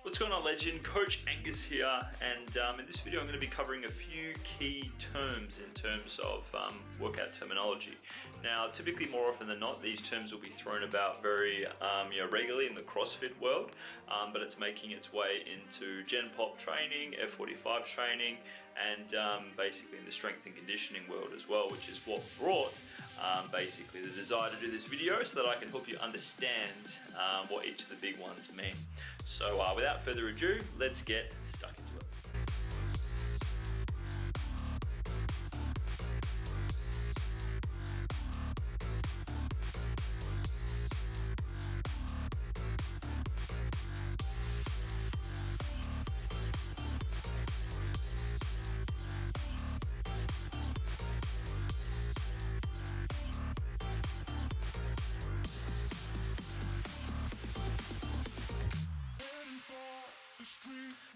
What's going on, legend? Coach Angus here, and in this video I'm going to be covering a few key terms in terms of workout terminology. Now, typically, more often than not, these terms will be thrown about very regularly in the CrossFit world, but it's making its way into Gen Pop training, F45 training, and basically in the strength and conditioning world as well, which is what brought basically the desire to do this video, so that I can help you understand what each of the big ones mean. So without further ado, let's get stuck into it.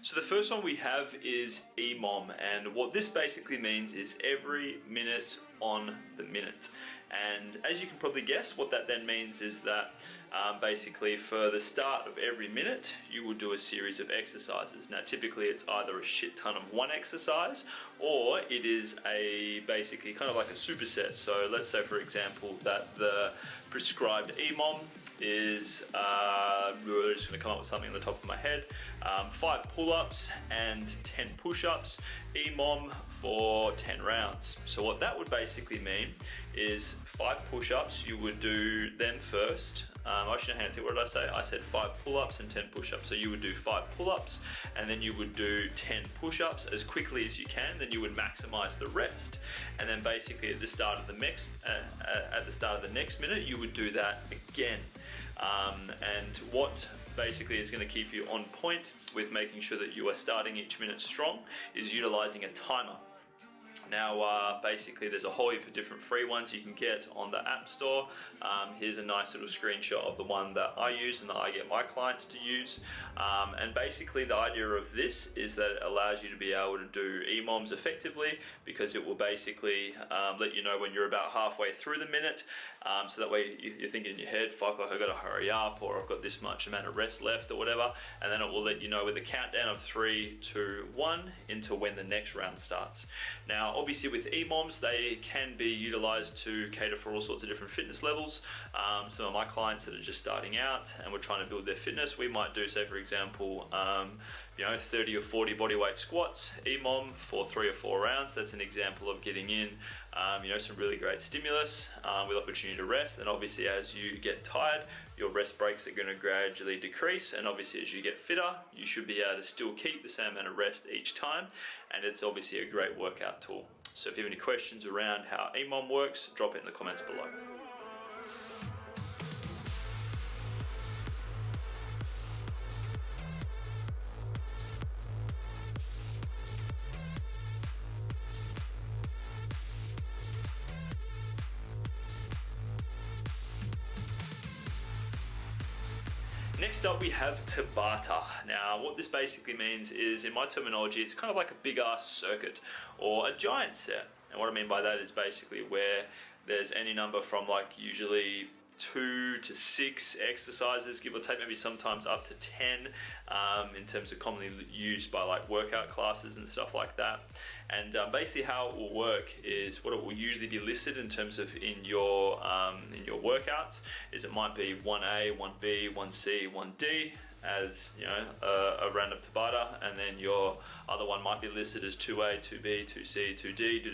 So the first one we have is EMOM, and what this basically means is every minute on the minute. And as you can probably guess, what that then means is that basically for the start of every minute, you will do a series of exercises. Now typically it's either a shit ton of one exercise, or it is a basically kind of like a superset. So let's say, for example, that the prescribed EMOM is, we're just going to come up with something on the top of my head, 5 pull-ups and 10 push-ups, EMOM for 10 rounds. So what that would basically mean is 5 push-ups you would do then first. Actually, what did I say? I said 5 pull-ups and 10 push-ups. So you would do 5 pull-ups and then you would do 10 push-ups as quickly as you can. Then you would maximize the rest, and then basically at the start of the next minute you would do that again. And what basically is going to keep you on point with making sure that you are starting each minute strong is utilizing a timer. Now basically there's a whole heap of different free ones you can get on the App Store. Here's a nice little screenshot of the one that I use and that I get my clients to use. And basically the idea of this is that it allows you to be able to do EMOMs effectively, because it will basically let you know when you're about halfway through the minute. So that way you're thinking in your head, fuck, like I've got to hurry up, or I've got this much amount of rest left or whatever. And then it will let you know with a countdown of 3, 2, 1 into when the next round starts. Now, obviously with EMOMs, they can be utilized to cater for all sorts of different fitness levels. Some of my clients that are just starting out and we're trying to build their fitness, we might do, say for example, 30 or 40 bodyweight squats, EMOM for 3 or 4 rounds. That's an example of getting in some really great stimulus with opportunity to rest. And obviously as you get tired, your rest breaks are going to gradually decrease, and obviously as you get fitter, you should be able to still keep the same amount of rest each time, and it's obviously a great workout tool. So if you have any questions around how EMOM works, drop it in the comments below. Next up we have TABATA. Now what this basically means is, in my terminology, it's kind of like a big ass circuit or a giant set. And what I mean by that is basically where there's any number from like usually 2 to 6 exercises, give or take, maybe sometimes up to 10 in terms of commonly used by like workout classes and stuff like that. And basically how it will work is, what it will usually be listed in terms of in your workouts is, it might be 1A, 1B, 1C, 1D as a random Tabata, and then your other one might be listed as 2A, 2B, 2C, 2D, you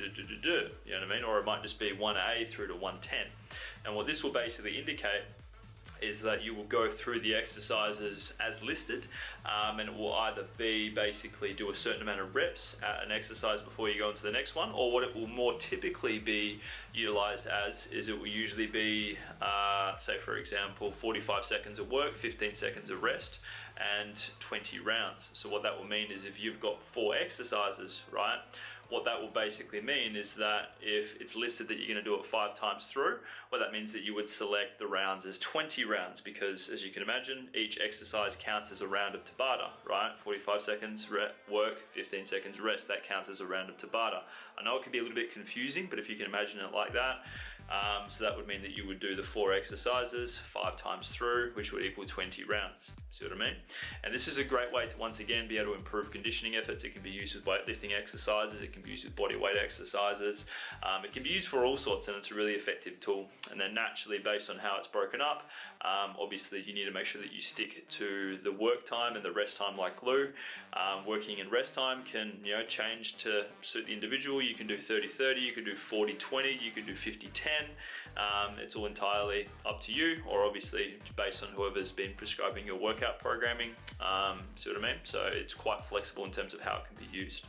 know what I mean? Or it might just be 1A through to 110. And what this will basically indicate is that you will go through the exercises as listed, and it will either be basically do a certain amount of reps at an exercise before you go into the next one, or what it will more typically be utilized as is, it will usually be say for example 45 seconds of work, 15 seconds of rest, and 20 rounds. So what that will mean is, if you've got 4 exercises, right, what that will basically mean is that if it's listed that you're going to do it 5 times through, well, that means that you would select the rounds as 20 rounds, because as you can imagine, each exercise counts as a round of Tabata, right? 45 seconds work, 15 seconds rest, that counts as a round of Tabata. I know it can be a little bit confusing, but if you can imagine it like that, So that would mean that you would do the 4 exercises 5 times through, which would equal 20 rounds. See what I mean? And this is a great way to once again be able to improve conditioning efforts. It can be used with weightlifting exercises, it can be used with body weight exercises, it can be used for all sorts, and it's a really effective tool. And then naturally, based on how it's broken up, obviously you need to make sure that you stick to the work time and the rest time like glue. Working and rest time can change to suit the individual. You can do 30-30, you can do 40-20, you can do 50-10. It's all entirely up to you, or obviously based on whoever's been prescribing your workout programming. See what I mean? So it's quite flexible in terms of how it can be used.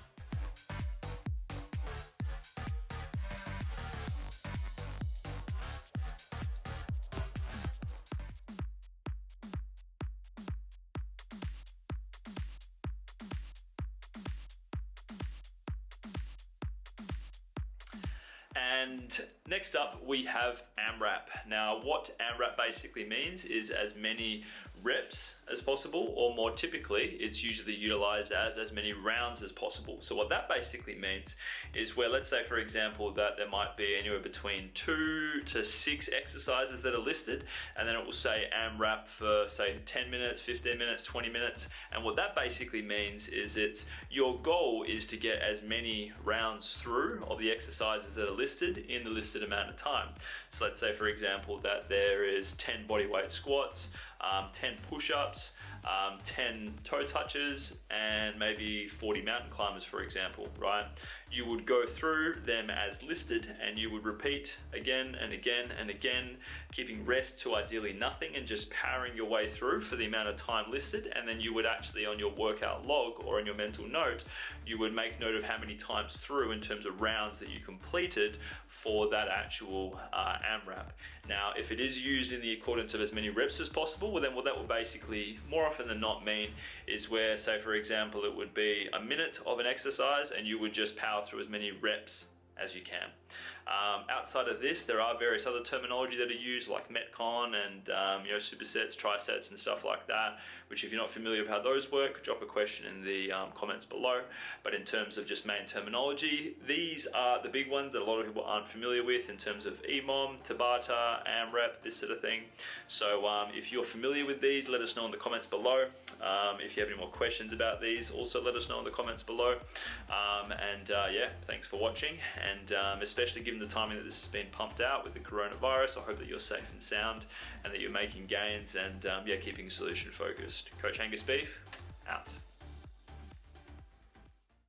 And next up we have AMRAP. Now what AMRAP basically means is as many reps as possible, or more typically it's usually utilized as many rounds as possible. So what that basically means is where, let's say for example, that there might be anywhere between 2 to 6 exercises that are listed, and then it will say AMRAP for say 10 minutes, 15 minutes, 20 minutes. And what that basically means is your goal is to get as many rounds through of the exercises that are listed in the listed amount of time. So let's say for example that there is 10 bodyweight squats, 10 push-ups, 10 toe touches, and maybe 40 mountain climbers, for example, right? You would go through them as listed, and you would repeat again and again and again, keeping rest to ideally nothing and just powering your way through for the amount of time listed. And then you would actually, on your workout log or on your mental note, you would make note of how many times through in terms of rounds that you completed for that actual AMRAP. Now, if it is used in the accordance of as many reps as possible, well then what that will basically more often than not mean is where, say for example, it would be a minute of an exercise and you would just power through as many reps as you can. Outside of this, there are various other terminology that are used, like Metcon and supersets, trisets, and stuff like that, which if you're not familiar with how those work, drop a question in the comments below. But in terms of just main terminology, these are the big ones that a lot of people aren't familiar with in terms of EMOM, TABATA, AMRAP, this sort of thing. So if you're familiar with these, let us know in the comments below. If you have any more questions about these, also let us know in the comments below. Yeah, thanks for watching, and especially given the timing that this has been pumped out with the coronavirus, I hope that you're safe and sound and that you're making gains and keeping solution focused. Coach Angus Beef, out.